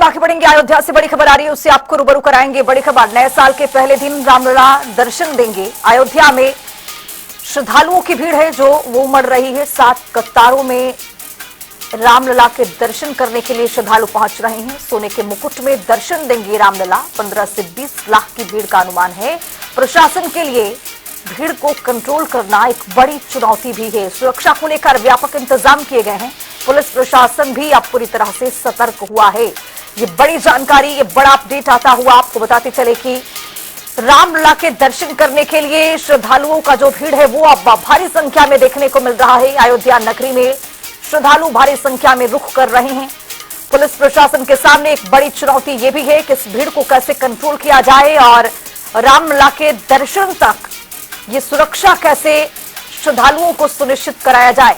आगे बढ़ेंगे। अयोध्या से बड़ी खबर आ रही है, उससे आपको रूबरू कराएंगे। बड़ी खबर, नए साल के पहले दिन रामलला दर्शन देंगे। अयोध्या में श्रद्धालुओं की भीड़ है जो वो उमड़ रही है। 7 कतारों में रामलला के दर्शन करने के लिए श्रद्धालु पहुंच रहे हैं। सोने के मुकुट में दर्शन देंगे रामलला। 15 से 20 लाख की भीड़ का अनुमान है। प्रशासन के लिए भीड़ को कंट्रोल करना एक बड़ी चुनौती भी है। सुरक्षा को लेकर व्यापक इंतजाम किए गए हैं। पुलिस प्रशासन भी अब पूरी तरह से सतर्क हुआ है। ये बड़ी जानकारी, ये बड़ा अपडेट आता हुआ आपको बताते चले कि रामलला के दर्शन करने के लिए श्रद्धालुओं का जो भीड़ है वो अब भारी संख्या में देखने को मिल रहा है। अयोध्या नगरी में श्रद्धालु भारी संख्या में रुख कर रहे हैं। पुलिस प्रशासन के सामने एक बड़ी चुनौती ये भी है कि इस भीड़ को कैसे कंट्रोल किया जाए और रामलला के दर्शन तक ये सुरक्षा कैसे श्रद्धालुओं को सुनिश्चित कराया जाए।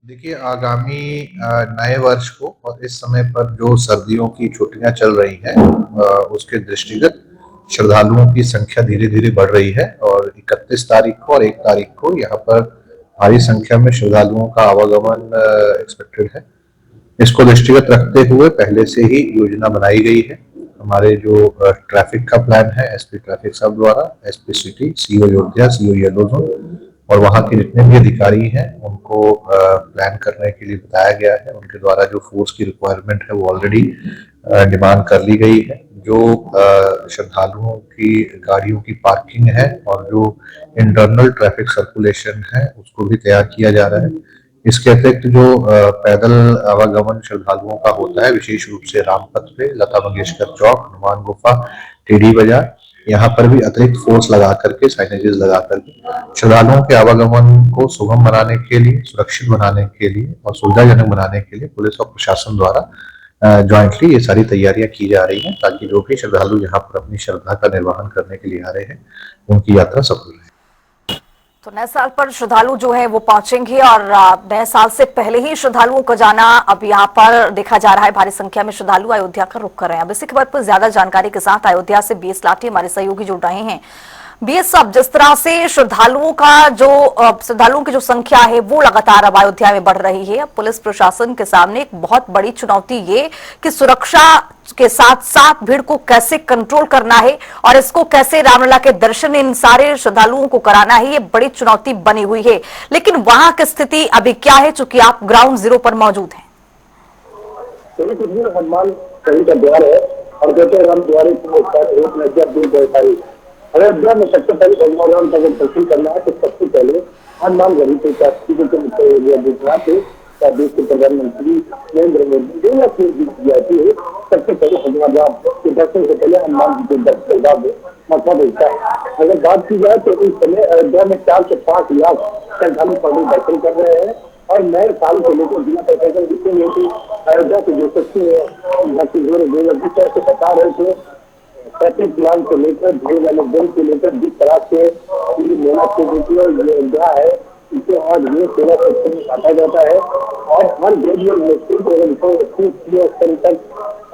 देखिए, आगामी नए वर्ष को और इस समय पर जो सर्दियों की छुट्टियां चल रही हैं उसके दृष्टिगत श्रद्धालुओं की संख्या धीरे धीरे बढ़ रही है और 31 तारीख को और 1 तारीख को यहाँ पर भारी संख्या में श्रद्धालुओं का आवागमन एक्सपेक्टेड है। इसको दृष्टिगत रखते हुए पहले से ही योजना बनाई गई है। हमारे जो ट्रैफिक का प्लान है एसपी ट्रैफिक साहब द्वारा, SP city, CO Ayodhya, CO yellow zone और वहाँ के जितने भी अधिकारी हैं उनको प्लान करने के लिए बताया गया है। उनके द्वारा जो फोर्स की रिक्वायरमेंट है वो ऑलरेडी डिमांड कर ली गई है। जो श्रद्धालुओं की गाड़ियों की पार्किंग है और जो इंटरनल ट्रैफिक सर्कुलेशन है उसको भी तैयार किया जा रहा है। इसके अतिरिक्त जो पैदल आवागमन श्रद्धालुओं का होता है, विशेष रूप से रामपथ पे, लता मंगेशकर चौक, हनुमान गुफा, टेढ़ी बाजार, यहाँ पर भी अतिरिक्त फोर्स लगा करके, साइनेजेस लगा करके श्रद्धालुओं के आवागमन को सुगम बनाने के लिए, सुरक्षित बनाने के लिए और सुविधाजनक बनाने के लिए पुलिस और प्रशासन द्वारा ज्वाइंटली ये सारी तैयारियां की जा रही हैं ताकि जो भी श्रद्धालु यहाँ पर अपनी श्रद्धा का निर्वहन करने के लिए आ रहे हैं उनकी यात्रा सफल रहे। तो नए साल पर श्रद्धालु जो है वो पहुंचेंगे और नए साल से पहले ही श्रद्धालुओं का जाना अब यहाँ पर देखा जा रहा है। भारी संख्या में श्रद्धालु अयोध्या का रुख कर रहे हैं। अब इसी खबर पर ज्यादा जानकारी के साथ अयोध्या से बीएस लाठी हमारे सहयोगी जुड़ रहे हैं। बीएस साहब, जिस तरह से श्रद्धालुओं की जो संख्या है वो लगातार अब अयोध्या में बढ़ रही है, अब पुलिस प्रशासन के सामने एक बहुत बड़ी चुनौती ये कि सुरक्षा के साथ साथ भीड़ को कैसे कंट्रोल करना है और इसको कैसे रामलला के दर्शन इन सारे श्रद्धालुओं को कराना है, ये बड़ी चुनौती बनी हुई है। लेकिन वहां की स्थिति अभी क्या है, चूंकि आप ग्राउंड जीरो पर मौजूद हैं? हनुमान कहीं का द्वार है और कहते हैं राम द्वारे को अयोध्या में सबसे पहले भगवान का अगर दर्शन करना है तो सबसे पहले हनुमान गढ़ी के देश के प्रधानमंत्री नरेंद्र मोदी जो जाती है, सबसे पहले भगवान राम के दर्शन से पहले हनुमान जी के दर्शन का मौका मिलता है। अगर बात की जाए तो इस समय अयोध्या में 4 से 5 लाख श्रद्धालु पब्लिक दर्शन कर रहे हैं और नए साल को लेकर जिला प्रशासन जितने कि अयोध्या के जो सचिव है से बता रहे थे, ट्रैफिक प्लान को लेकर, भीड़ वाले दिन को लेकर जिस तरह से मेला से अयोध्या है इसे आज ये सेवा सेक्टर में काटा जाता है और हर ग्रेजुएट स्तर तक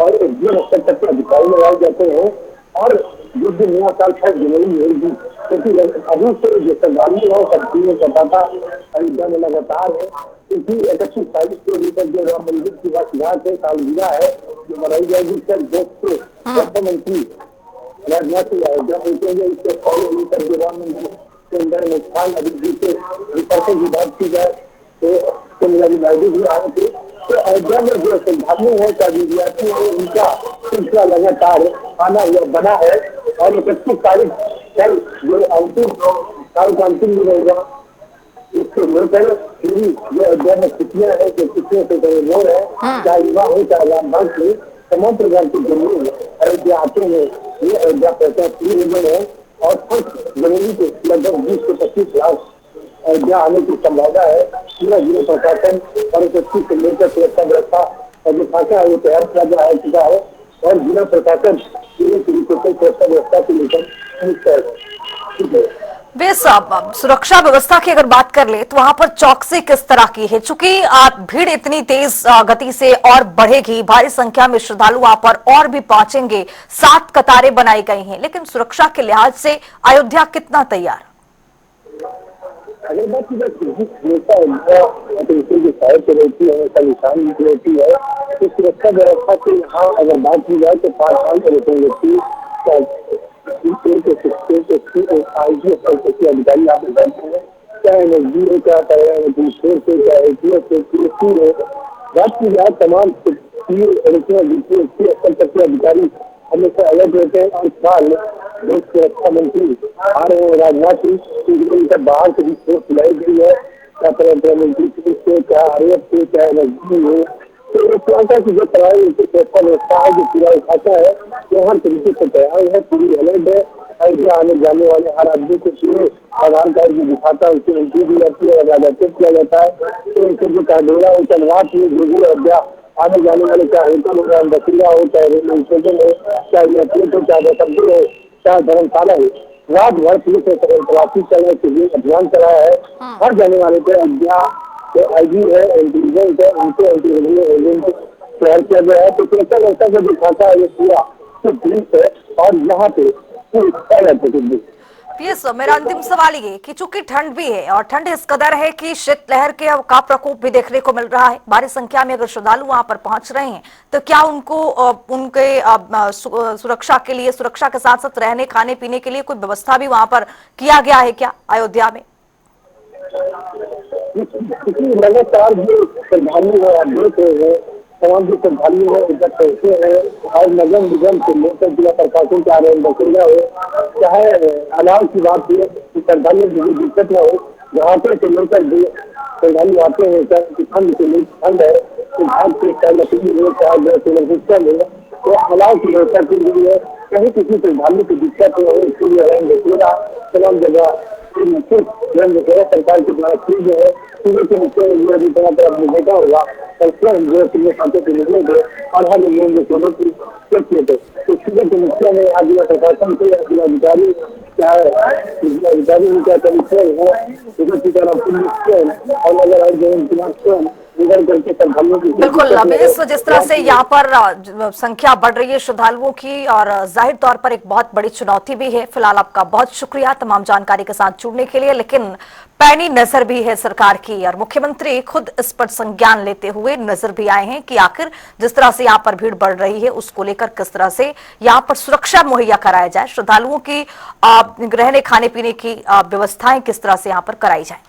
और जीवन स्तर तक के अधिकारी लगाए जाते हैं और जिस दिन नया साल 6 जनवरी में होगी क्योंकि अभी से जो सरकारी है कंटिन्यू करता अयोध्या में लगातार है क्योंकि 140 किलोमीटर जो राम मंदिर की वर्षगांठ है, सालगिरह है जो मनाई जाएगी। सर मुख्यमंत्री राजनाथ सिंह अयोध्या पहुंचेंगे। इससे फॉलो लेकर जो राम मंदिर के अंदर नुकसान अभिवृद्धि के विकल्पों की बात की जाए तो नायडू भी आए थे। तो अयोध्या में जो श्रद्धालु है, विद्यार्थी है, उनका सिलसिला लगातार आना हुआ बना है और 31 तारीख कल जो अंतिम साल का अंतिम दिन होगा इसके मिलकर पूरी जो अयोध्या में छुट्टियां है जो छुट्टियों से कमजोर है, चाहे युवा हो चाहे रामभक्त हो, तमाम प्रकार के जमीन अयोध्या आते हैं। ये अयोध्या रीजन है और कुछ जमीनी के लगभग 20 से 25 लाख अयोध्या आने की संभावना है। पूरा जिला प्रशासन और से लेकर सुरक्षा व्यवस्था और जो खाका है वो तैयार किया जा चुका है और जिला प्रशासन पूरी तरीके से सुरक्षा व्यवस्था को लेकर सुरक्षा व्यवस्था की अगर बात कर ले तो वहां पर चौकसी किस तरह की है? चूंकि भीड़ इतनी तेज गति से और बढ़ेगी, भारी संख्या में श्रद्धालु वहां पर और भी पहुंचेंगे, 7 कतारें बनाई गई हैं, लेकिन सुरक्षा के लिहाज से अयोध्या कितना तैयार? अगर बात की जाए फिजिक्स हमेशा अटेंशन की साइड रहती है, हमेशा निशान रहती है। तो सुरक्षा व्यवस्था के यहाँ अगर बात की जाए तो 5 साल के व्यक्ति आईजी स्तर के अधिकारी यहाँ पे बैठते हैं, चाहे एनएसजी हो, चाहे पुलिस फोर्स हो, चाहे एटीएस हो, पीएससी हो। बात की जाए तमाम स्तर तक के अधिकारी हमेशा अलर्ट रहते हैं। और साल देश के रक्षा मंत्री आ रहे हैं राजनाथ सिंह, बाहर से भी फोर्स बुलाई गई है, क्या परंपरा मंत्री से, क्या आरएफ से, चाहे एनएसजी हो। तो इस तरह की जो तैयारी सुरक्षा व्यवस्था है, जो पूरा इलाका है, वो हर तरीके से तैयार है, पूरी अलर्ट है। अयोध्या आने जाने वाले हर आदमी को पूरे आधार कार्ड जो दिखाता है उसकी एंट्री दी जाती है, रजिस्टर किया जाता है। तो उनसे जो कार्डोरा हो, चलवाट हो, जो भी अयोध्या आने जाने वाले, चाहे होटल हो, बकरिया हो, चाहे रेलवे स्टेशन हो, चाहे एयरपोर्ट हो, चाहे बसंती हो, चाहे धर्मशाला हो, रात भर पुलिस तलाशी चल रहे, अभियान चलाया है। हर जाने वाले पे अयोध्या जो आईजी है, इंटेलिजेंस है, उनको एजेंट तैयार किया गया है। तो सुरक्षा व्यवस्था को दिखाता है ये पूरा तो पुलिस है। और यहाँ पे पीएस, मेरा अंतिम सवाल ये कि चूंकि ठंड भी है और ठंड इस कदर है कि शीतलहर के का प्रकोप भी देखने को मिल रहा है, भारी संख्या में अगर श्रद्धालु वहां पर पहुंच रहे हैं तो क्या उनको उनके सुरक्षा के लिए, सुरक्षा के साथ साथ रहने खाने पीने के लिए कोई व्यवस्था भी वहां पर किया गया है क्या अयोध्या में? लगातार जो श्रद्धालु है, देख रहे हैं तमाम जो श्रद्धालु है इधर पहुंचे हैं। और नगर निगम से लेकर जिला प्रशासन के आ रहे हैं, बकरिया हो, चाहे अलाव की बात हो, श्रद्धालु की दिक्कत न हो। घाटे से लेकर जो श्रद्धालु आते हैं, ठंड से लेकर ठंड है, तो घाट से चाहे लकड़ी हो, चाहे सोलर सिस्टम हो, तो अलाव की व्यवस्था की गई है। कहीं किसी श्रद्धालु की दिक्कत हो, इसके लिए रंग बसेरा तमाम जगह सरकार के द्वारा की गई है। सूर्य के नीचे आपने देखा होगा जो खाते के निकले थे और हर लोगों के सोनों की किए थे। तो सूर्य के नीचे में आज जिला प्रशासन से जिलाधिकारी चाहे जिलाधिकारी हो, चाहे कमिश्नर हो, सीताराम पुलिस और अगर करके श्रद्धालुओं की बिल्कुल, अभी जिस तरह से यहाँ पर संख्या बढ़ रही है श्रद्धालुओं की और जाहिर तौर पर एक बहुत बड़ी चुनौती भी है। फिलहाल आपका बहुत शुक्रिया तमाम जानकारी के साथ जुड़ने के लिए। लेकिन पैनी नजर भी है सरकार की और मुख्यमंत्री खुद इस पर संज्ञान लेते हुए नजर भी आए हैं कि आखिर जिस तरह से यहाँ पर भीड़ बढ़ रही है उसको लेकर किस तरह से यहाँ पर सुरक्षा मुहैया कराया जाए, श्रद्धालुओं की रहने खाने पीने की व्यवस्थाएं किस तरह से यहाँ पर कराई जाए।